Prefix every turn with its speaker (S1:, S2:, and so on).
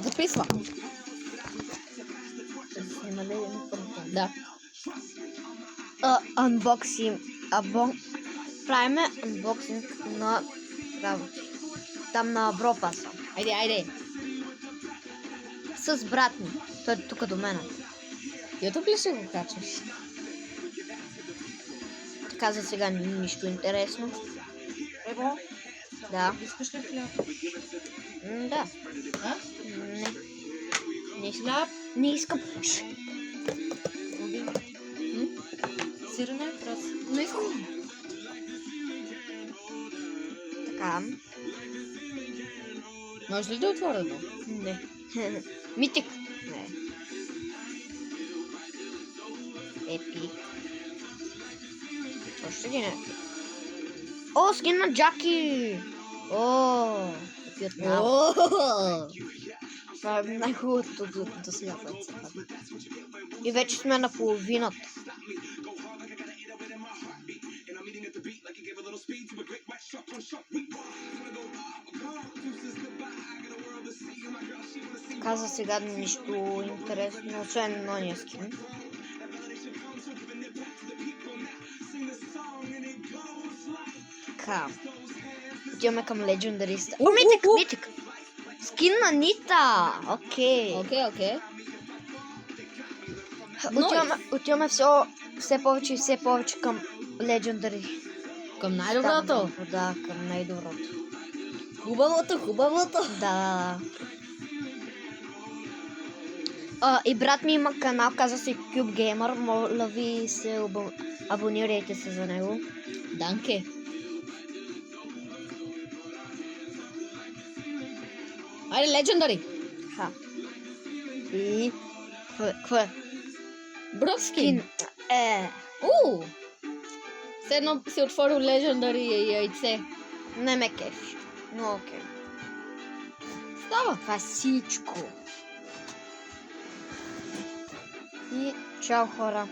S1: Записва.
S2: Снимали микрофон.
S1: Да.
S2: Анбоксинг. Правиме анбоксинг на работи. Там на Бропаса.
S1: Айде.
S2: С брат ми. Той е тук до мен.
S1: YouTube ли ще го качваш?
S2: Така за сега нищо интересно.
S1: Ебо,
S2: Да.
S1: искаш ли хляб?
S2: Да.
S1: А?
S2: Не. Не искам.
S1: Хляб?
S2: Не искам.
S1: Сирене? Раз.
S2: Не искам. Така.
S1: Може ли да отворя едно?
S2: Не. Митик. Не. Епик. Още един е. О, скин на Джаки! О, Виетнам. Това е най-хубавото до сега, което се прави. И вече сме на половината. Така за сега нищо интересно, освен нония скин. Така. Отиваме към Legendaryста. О, митик! Скин на Нита! Окей.
S1: Окей.
S2: Отиваме все повече и все повече към Legendary.
S1: Към най-доброто.
S2: Да, към най-доброто.
S1: Хубавото.
S2: Да. И брат ми има канал, казва се Cube Gamer. Моля ви се абонирайте се за него.
S1: Данке. Айде, Legendary.
S2: Ха. И... Какво е?
S1: Брокскин. Все едно си отворил Legendary и яйце.
S2: Не ме кефи. Но окей.
S1: Става.
S2: Това е всичко. И чао, хора.